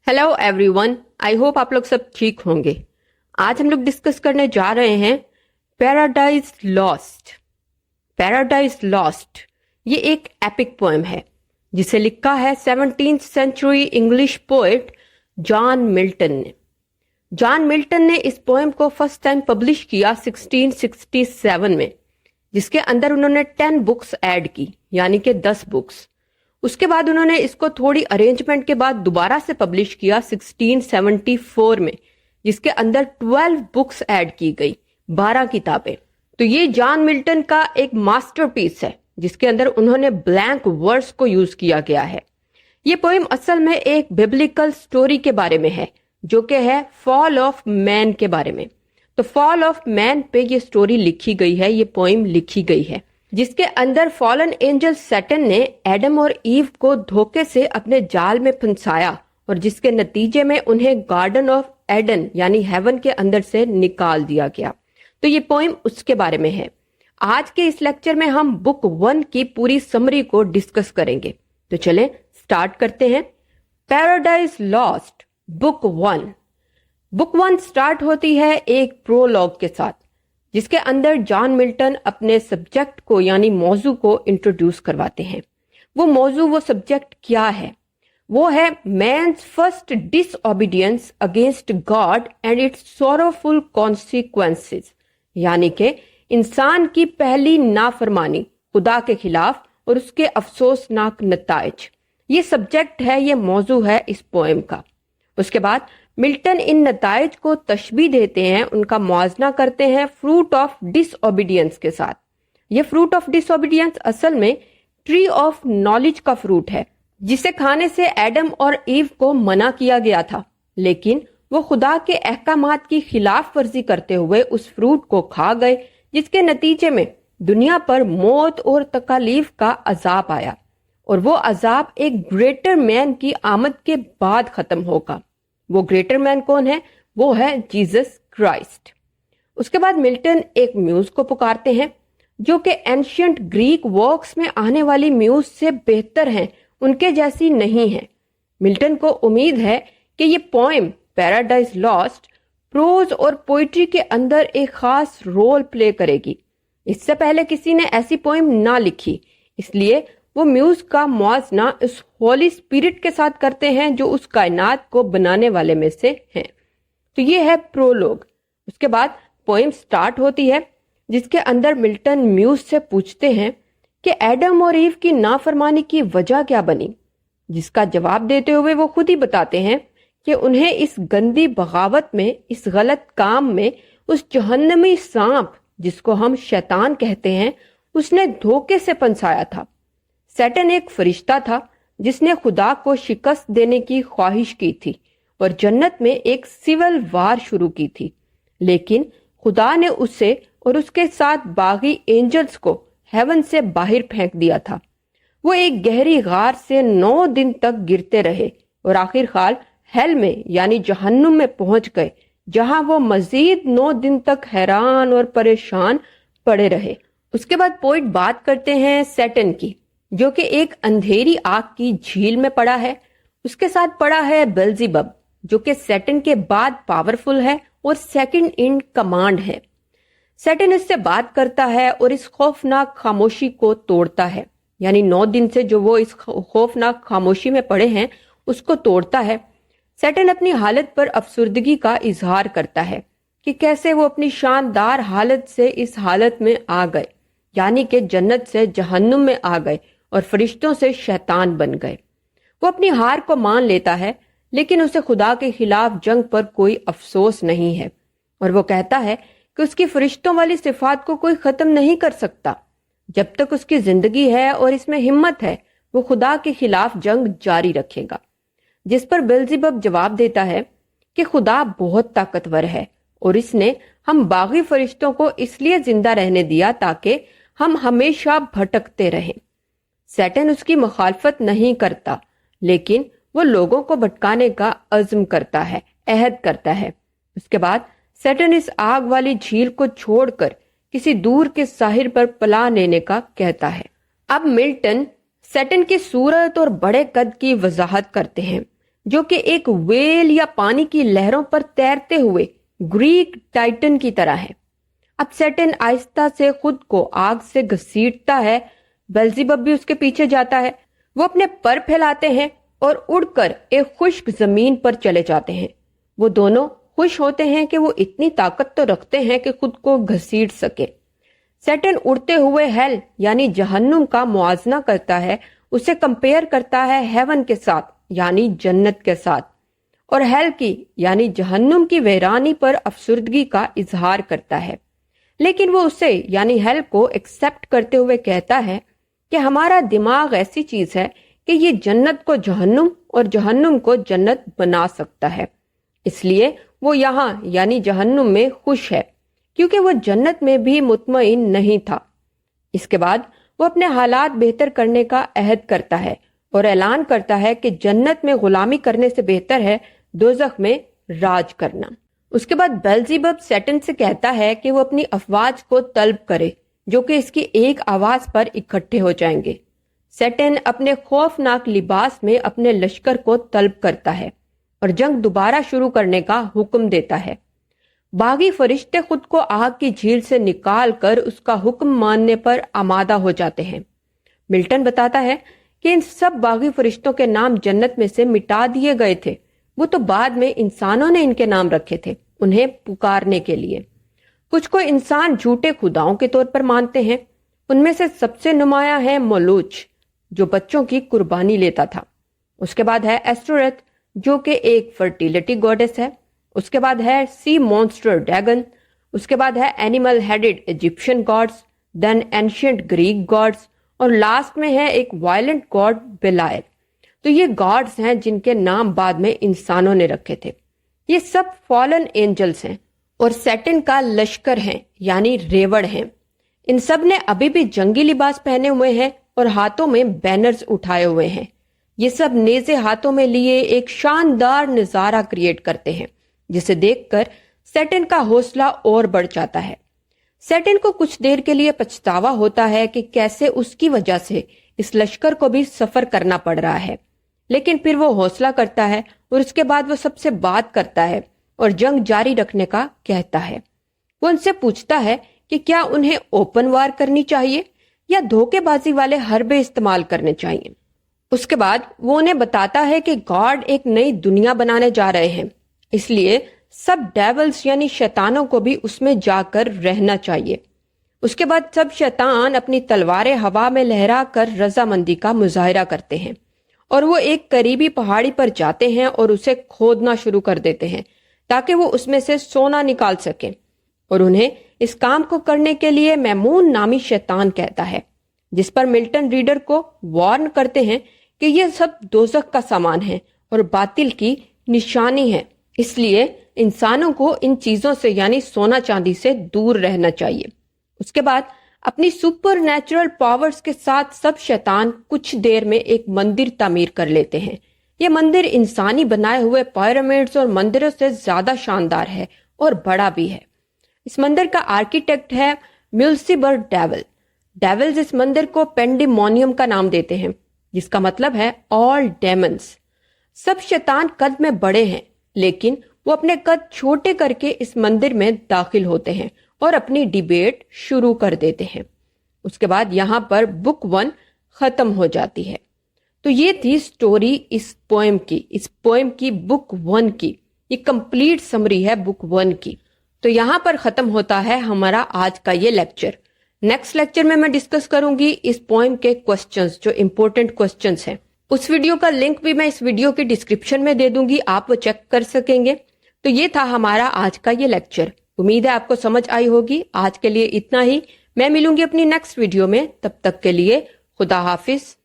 Hello everyone, I hope आप लोग सब ठीक होंगे। आज हम लोग डिस्कस करने जा रहे हैं पैराडाइज लॉस्ट। पैराडाइज लॉस्ट ये एक एपिक पोएम है जिसे लिखा है 17th century English poet John Milton ने। जॉन मिल्टन ने इस पोएम को फर्स्ट टाइम पब्लिश किया 1667 में, जिसके अंदर उन्होंने 10 बुक्स ऐड की, यानी कि 10 बुक्स। उसके बाद उन्होंने इसको थोड़ी अरेंजमेंट के बाद दोबारा से पब्लिश किया 1674 में, जिसके अंदर 12 बुक्स ऐड की गई, 12 किताबें। तो ये जॉन मिल्टन का एक मास्टरपीस है जिसके अंदर उन्होंने ब्लैंक वर्ड्स को यूज किया गया है। ये पोएम असल में एक बिब्लिकल स्टोरी के बारे में है, जो कि है फॉल ऑफ मैन के बारे में। तो फॉल ऑफ मैन पे ये स्टोरी लिखी गई है, ये पोएम लिखी गई है, जिसके अंदर फॉलन एंजल सैटर्न ने एडम और ईव को धोखे से अपने जाल में फंसाया और जिसके नतीजे में उन्हें गार्डन ऑफ एडन यानी हेवन के अंदर से निकाल दिया गया। तो ये पोएम उसके बारे में है। आज के इस लेक्चर में हम बुक 1 की पूरी समरी को डिस्कस करेंगे। तो चलें स्टार्ट करते हैं। Paradise lost book 1। Book 1 start होती है एक प्रोलॉग के साथ, जिसके अंदर जॉन मिल्टन अपने सब्जेक्ट को यानी मौजू को इंट्रोड्यूस करवाते हैं। वो सब्जेक्ट क्या है? वो है man's first disobedience against God and its sorrowful consequences, यानी कि इंसान की पहली नाफरमानी खुदा के खिलाफ और उसके अफसोसनाक नताइज। ये सब्जेक्ट है, ये मौजू है इस पोएम का। उसके बाद मिल्टन इन नताइज को तशबीह देते हैं, उनका मुआवजा करते हैं फ्रूट ऑफ डिसओबीडियंस के साथ। ये फ्रूट ऑफ डिसओबीडियंस असल में ट्री ऑफ नॉलेज का फ्रूट है, जिसे खाने से एडम और ईव को मना किया गया था, लेकिन वो खुदा के अहकामात की खिलाफ वर्जी करते हुए उस फ्रूट को खा गए, जिसके नतीजे में दुनिया पर मौत और तकालीफ का अजाब आया। और वो अजाब एक ग्रेटर मैन की आमद के बाद खत्म होगा। वो ग्रेटर मैन कौन है? वो है जीसस क्राइस्ट। उसके बाद मिल्टन एक म्यूज को पुकारते हैं, जो कि एंशियंट ग्रीक वर्क्स में आने वाली म्यूज से बेहतर हैं, उनके जैसी नहीं है। मिल्टन को उम्मीद है कि ये पोएम पैराडाइज लॉस्ट प्रोज और पोइट्री के अंदर एक खास रोल प्ले करेगी। इससे पहले किसी ने ऐसी पोएम ना लिखी, इसलिए वो म्यूज का मुआवजा उस होली स्पिरिट के साथ करते हैं जो उस कायनात को बनाने वाले में से हैं। तो ये है प्रोलोग। उसके बाद पोएम स्टार्ट होती है, जिसके अंदर मिल्टन म्यूज से पूछते हैं कि एडम और ईव की नाफरमानी की वजह क्या बनी, जिसका जवाब देते हुए वो खुद ही बताते हैं कि उन्हें इस गंदी बगावत में, इस गलत काम में, उस जहन्नमी सांप जिसको हम शैतान कहते हैं, उसने धोखे से फंसाया था। सैटर्न एक फरिश्ता था जिसने खुदा को शिकस्त देने की ख्वाहिश की थी और जन्नत में एक सिविल वार शुरू की थी, लेकिन खुदा ने उसे और उसके साथ बागी एंजल्स को हेवन से बाहर फेंक दिया था। वो एक गहरी गार से 9 दिन तक गिरते रहे और आखिरकार हेल में यानी जहन्नुम में पहुंच गए, जहां वो मजीद 9 दिन तक हैरान और परेशान पड़े रहे। उसके बाद पोइट बात करते हैं सैटर्न की, जो कि एक अंधेरी आग की झील में पड़ा है। उसके साथ पड़ा है बेल्ज़ेबब, जो कि सैटर्न के बाद पावरफुल है और सेकंड इन कमांड है। सैटर्न इससे बात करता है और इस खौफनाक खामोशी को तोड़ता है, यानी 9 दिन से जो वो इस खौफनाक खामोशी में पड़े हैं उसको तोड़ता है। सैटर्न अपनी हालत पर अफसुर्दगी का इजहार करता है कि कैसे वो अपनी शानदार हालत से इस हालत में आ गए, यानी कि जन्नत से जहन्नुम में आ गए और फरिश्तों से शैतान बन गए। वो अपनी हार को मान लेता है, लेकिन उसे खुदा के खिलाफ जंग पर कोई अफसोस नहीं है और वो कहता है कि उसकी फरिश्तों वाली सिफात को कोई खत्म नहीं कर सकता। जब तक उसकी जिंदगी है और इसमें हिम्मत है, वो खुदा के खिलाफ जंग जारी रखेगा। जिस पर बेल्ज़ेबब जवाब देता है कि खुदा बहुत ताकतवर है और इसने हम बागी फरिश्तों को इसलिए जिंदा रहने दिया ताकि हम हमेशा भटकते रहें। सैटर्न उसकी मुखालफत नहीं करता, लेकिन वो लोगों को भटकाने का अज़्म करता है, अहद करता है। उसके बाद सैटर्न इस आग वाली झील को छोड़कर किसी दूर के साहिल पर पला लेने का कहता है। अब मिल्टन सैटर्न की सूरत और बड़े कद की वजाहत करते हैं। जो कि एक वेल या पानी की लहरों पर तैरते हुए ग्रीक टाइटन की तरह है। अब सैटर्न आहिस्ता से खुद को आग से घसीटता है। बेल्ज़ेबब भी उसके पीछे जाता है। वो अपने पर फैलाते हैं और उड़कर एक खुश्क जमीन पर चले जाते हैं। वो दोनों खुश होते हैं कि वो इतनी ताकत तो रखते हैं कि खुद को घसीट सके। सैटर्न उड़ते हुए हेल यानी जहन्नुम का मुआजना करता है, उसे कंपेयर करता है हेवन के साथ यानी जन्नत के साथ, और हेल की यानी जहन्नुम की वीरानी पर अफसुर्दगी का इजहार करता है। लेकिन वो उसे यानी हेल को एक्सेप्ट करते हुए कहता है कि हमारा दिमाग ऐसी चीज है कि ये जन्नत को जहन्नुम और जहन्नुम को जन्नत बना सकता है। इसलिए वो यहाँ यानी जहन्नुम में खुश है, क्योंकि वो जन्नत में भी मुतमईन नहीं था। इसके बाद वो अपने हालात बेहतर करने का अहद करता है और ऐलान करता है कि जन्नत में गुलामी करने से बेहतर है दोज़ख में राज करना। उसके बाद बेल्ज़ेबब सैटर्न से कहता है कि वो अपनी अफवाज को तलब करे, जो कि इसकी एक आवाज पर इकट्ठे हो जाएंगे। सैटर्न अपने खौफनाक लिबास में अपने लश्कर को तलब करता है और जंग दोबारा शुरू करने का हुक्म देता है। बागी फरिश्ते खुद को आग की झील से निकाल कर उसका हुक्म मानने पर आमादा हो जाते हैं। मिल्टन बताता है कि इन सब बागी फरिश्तों के नाम जन्नत में से मिटा दिए गए थे। वो तो बाद में इंसानों ने इनके नाम रखे थे उन्हें पुकारने के लिए। कुछ को इंसान झूठे खुदाओं के तौर पर मानते हैं। उनमें से सबसे नुमाया है मोलूच, जो बच्चों की कुर्बानी लेता था। उसके बाद है एस्टोरेथ, जो कि एक फर्टिलिटी गॉडेस है। उसके बाद है सी मॉन्स्टर ड्रैगन। उसके बाद है animal headed Egyptian gods, then ancient Greek gods, और लास्ट में है एक वायलेंट गॉड बेलायल। तो ये गॉड्स हैं जिनके नाम बाद में इंसानों ने रखे थे। ये सब फॉलन एंजल्स हैं और सैटर्न का लश्कर हैं यानी रेवड़ हैं। इन सब ने अभी भी जंगी लिबास पहने हुए हैं और हाथों में बैनर्स उठाए हुए हैं। ये सब नेज़े हाथों में लिए एक शानदार नजारा क्रिएट करते हैं, जिसे देखकर सैटर्न का हौसला और बढ़ जाता है। सैटर्न को कुछ देर के लिए पछतावा होता है कि कैसे उसकी वजह से इस लश्कर को भी सफर करना पड़ रहा है, लेकिन फिर वो हौसला करता है और उसके बाद वो सबसे बात करता है और जंग जारी रखने का कहता है। वो उनसे पूछता है कि क्या उन्हें ओपन वार करनी चाहिए या धोखेबाजी वाले हरबे इस्तेमाल करने चाहिए। उसके बाद वो उन्हें बताता है कि गॉड एक नई दुनिया बनाने जा रहे हैं, इसलिए सब डेविल्स यानी शैतानों को भी उसमें जाकर रहना चाहिए। उसके बाद सब शैतान अपनी तलवारें हवा में लहरा कर रजामंदी का मुजाहिरा करते हैं और वो एक करीबी पहाड़ी पर जाते हैं और उसे खोदना शुरू कर देते हैं ताकि वो उसमें से सोना निकाल सकें। और उन्हें इस काम को करने के लिए मैमून नामी शैतान कहता है, जिस पर मिल्टन रीडर को वार्न करते हैं कि ये सब दोज़ख का सामान है और बातिल की निशानी है, इसलिए इंसानों को इन चीजों से यानी सोना चांदी से दूर रहना चाहिए। उसके बाद अपनी सुपर नेचुरल पावर्स के साथ सब शैतान कुछ देर में एक मंदिर तामीर कर लेते हैं। यह मंदिर इंसानी बनाए हुए पिरामिड्स और मंदिरों से ज्यादा शानदार है और बड़ा भी है। इस मंदिर का आर्किटेक्ट है म्यूल्सिबर डेविल। डेविल्स इस मंदिर को पेंडिमोनियम का नाम देते हैं, जिसका मतलब है ऑल डेमन्स। सब शैतान कद में बड़े हैं, लेकिन वो अपने कद छोटे करके इस मंदिर में दाखिल होते हैं और अपनी डिबेट शुरू कर देते हैं। उसके बाद यहाँ पर बुक 1 खत्म हो जाती है। तो ये थी स्टोरी इस पोएम की बुक 1 की। ये कंप्लीट समरी है बुक 1 की। तो यहाँ पर खत्म होता है हमारा आज का ये लेक्चर। नेक्स्ट लेक्चर में मैं डिस्कस करूंगी इस पोएम के क्वेश्चंस, जो इंपॉर्टेंट क्वेश्चंस हैं। उस वीडियो का लिंक भी मैं इस वीडियो के डिस्क्रिप्शन में दे दूंगी, आप वो चेक कर सकेंगे। तो ये था हमारा आज का ये लेक्चर। उम्मीद है आपको समझ आई होगी। आज के लिए इतना ही। मैं मिलूंगी अपनी नेक्स्ट वीडियो में, तब तक के लिए खुदा हाफिज।